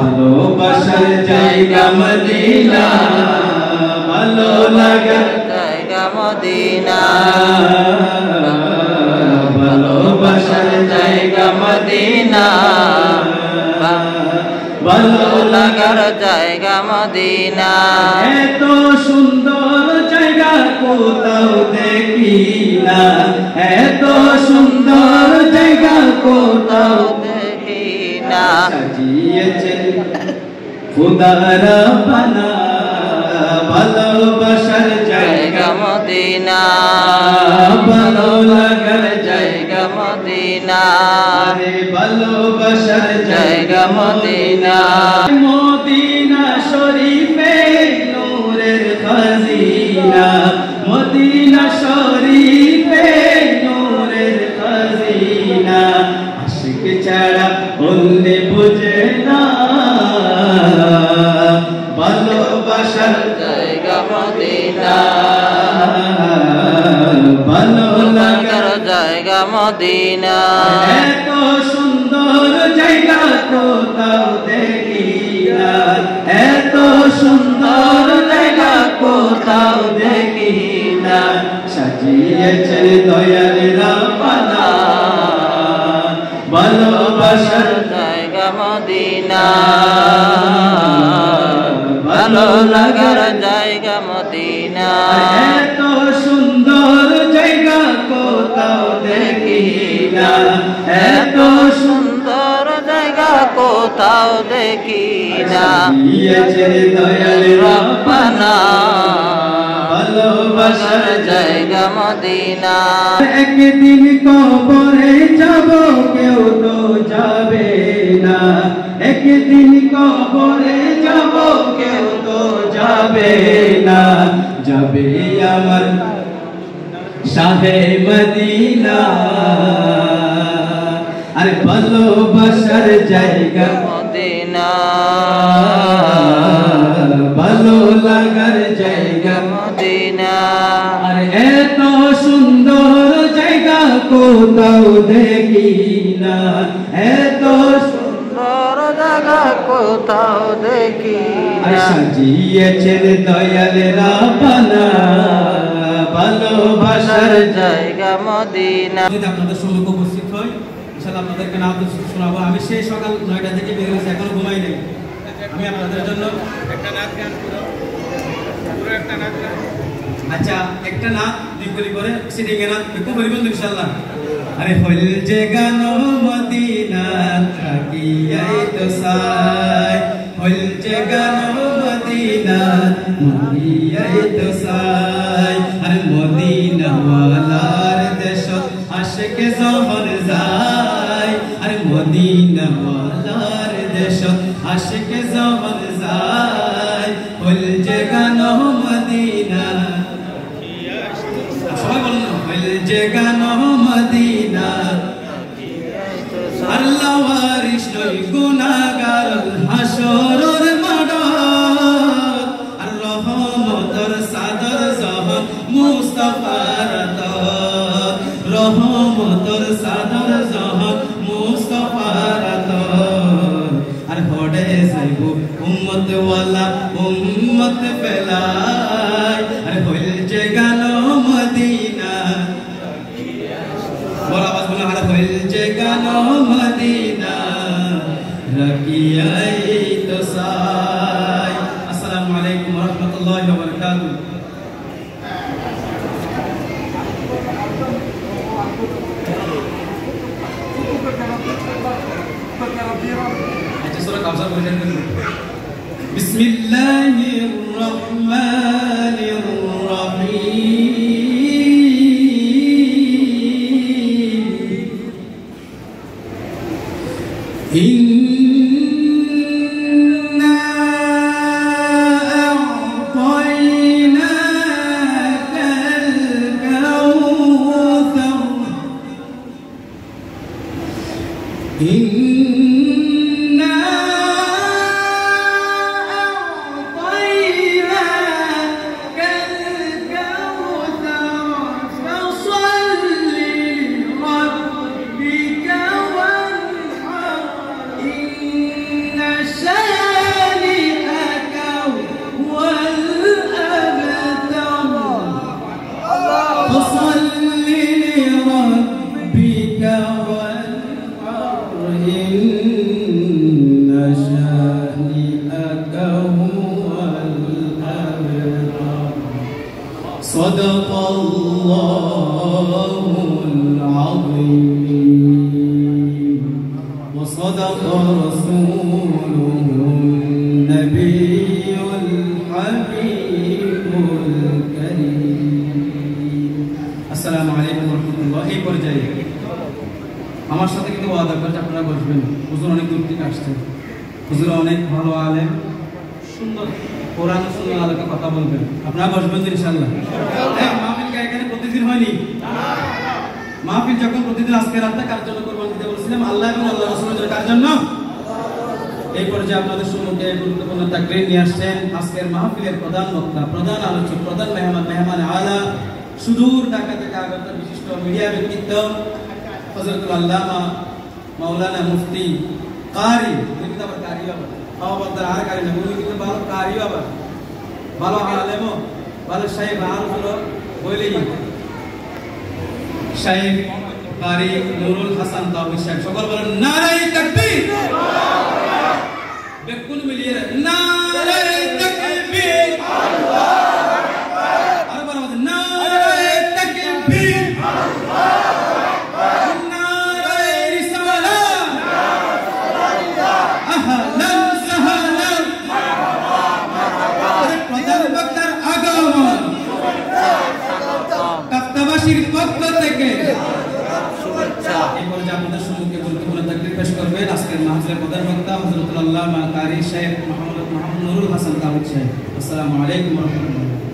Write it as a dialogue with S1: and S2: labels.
S1: ভালোবাসার জায়গা মদিনা ভালো লাগার
S2: জায়গা মদিনা
S1: ভালোবাসার জায়গা মদিনা
S2: ভালো লাগার জায়গা মদিনা
S1: এত সুন্দর জায়গা কোথাও দেখি না এত সুন্দর জায়গা কোথাও
S2: দেখি না
S1: সাজিয়েছেন খুদার বানা ভালোবাসার জায়গা
S2: মদিনা
S1: ভালো লাগার
S2: জায়গা মদিনা
S1: ভালোবাসার
S2: জায়গা মদিনা
S1: মদিনা শরীফে নূরের খাজিনা মদিনা শরীফে নূরের খাজিনা আশিক ছাড়া বললে বুঝে না ভালোবাসার
S2: জায়গা মদিনা
S1: ভালো লাগার
S2: জায়গা মদিনা
S1: এত সুন্দর জায়গা কোথাও দেখি না এত সুন্দর জায়গা কোথাও দেখি না সাজিয়েছেন দয়াল রাব্বানা ভালোবাসার
S2: জায়গা মদিনা ভালো লাগার জায়গা মদিনা
S1: এত সুন্দর জায়গা কোথাও দেখি না এত
S2: সুন্দর জায়গা কোথাও দেখি না
S1: দিয়েছেন দয়াল রাব্বানা ভালোবাসার
S2: জায়গা মদিনা
S1: একদিন কবরে যাব কেউ তো যাবে না একদিন কবরে যাব কেউ তো যাবে না যাবে আমার শাহে মদিনা আর ভালোবাসার জায়গা
S2: মদিনা
S1: ভালো লাগার জায়গা
S2: মদিনা
S1: আর এত সুন্দর জায়গা কোথাও দেখি না এত
S2: সুন্দর জায়গা কোথাও দেখি
S1: আর
S2: না
S1: সাজিয়েছেন দয়াল রাব্বানা ভালোবাসার
S2: জায়গা মদিনা
S3: যদি আপনাদের সম্মুখে উপস্থিত হয় ইনশাআল্লাহ আপনাদেরকে নাম শোনাবো আমি সেই সকাল 9টা থেকে বের হয়েছি এখনো ঘুমাই নেই আমি আপনাদের জন্য একটা নাচ গান পুরো একটা নাচ গান আচ্ছা একটা নাচ দুই কলি করে সিটিং এ নাচ একটু বলবেন ইনশাআল্লাহ আরে হল যে গান মদিনা থাকিয়াই তো সাই হল যে গান মদিনা মদিয়াই তো সাই আরে মদিনা ওয়ালার দেশ আশিকে জহর যায় আরে মদিনা ওয়ালার দেশ আশিকে জহর যায় হল যে গান মদিনা সবাই বলুন হল যে গান মদিনা আল্লাহ ওয়ারিস নই গুনাহগার হাসরের মাঠ আর রহমতের সাদর জহর মুস্তাফার আতর রহমতের সাদর জহর মুস্তাফার আতর আর হড়ে যাইব উম্মত ওয়ালা উম্মত ফেলাই আর হইল যে গান মদিনা বড় আওয়াজ বলে আর হইল যে গান মদিনা রাকিয়াই তো সাই আসসালামু আলাইকুম ওয়া রাহমাতুল্লাহি ওয়া বারাকাতুহু আচ্ছা সূরা কাউসার বলেন বিসমিল্লাহির রহমানির রহিম إنا أعطيناك الكوثر إنا أعطيناك
S1: صدق الله العظيم وصدق رسوله النبي الحبيب الكريم السلام عليكم ورحمة الله وبركاته আমার সাথে কিন্তু ওয়াদা করে আপনারা বসবেন হুজুর অনেক দূর থেকে আসছেন হুজুর অনেক ভালো আলেম সুন্দর কোরআন সুন্নাহ আলোকে কথা বলবেন আপনারা বসবেন ইনশাআল্লাহ মাহফিল এখানে প্রতিদিন হয়নি মাহফিল যখন প্রতিদিন আজকে রাতে কার জন্য কুরবানি দিতে বলেছিলাম আল্লাহ এবং আল্লাহর রাসূলের কার জন্য এই পর্যায়ে আপনাদের সম্মুখে গুরুত্বপূর্ণ তাকরীর নিয়ে আসছেন আজকের মাহফিলের প্রধান বক্তা প্রধান আলোচক প্রধান মেহমান আলা সুদূর ঢাকা থেকে আগত বিশিষ্ট মিডিয়া ব্যক্তিত্ব হযরতুল আল্লামা মাওলানা মুফতি কারি উনি তো আবার কারি বাবা আবার আর কারি না উনি কিন্তু ভালো কারি বাবা ভালো আলেম ভালো সাহেব আর হলো বলেই সাহেব কারি নুরুল হাসান তাওহীদ সাহেব সকল বলেন নারায়ে তাকবীর বেকুল মিলিয়ে নারায়ে তাকবীর আল্লাহু আকবার আর বলা আমাদের নারায়ে তাকবীর আল্লাহু আকবার নারায়ে রিসালাত আহলান সাহলান মারহাবা মারহাবা প্রধান বক্তার আগমন কাপ্তাবাসীর পক্ষ থেকে শুভেচ্ছা এই পর্যায়ে আপনাদের সম্মুখে গুরুত্বপূর্ণ তাকরীর পেশ করবেন আজকের মাহফিলের প্রধান বক্তা হযরতুল আল্লামা কারি সাহেব মুহাম্মদ নুরুল হাসান তাওহীদ সাহেব আসসালামু আলাইকুম ওয়া রাহমাতুল্লাহ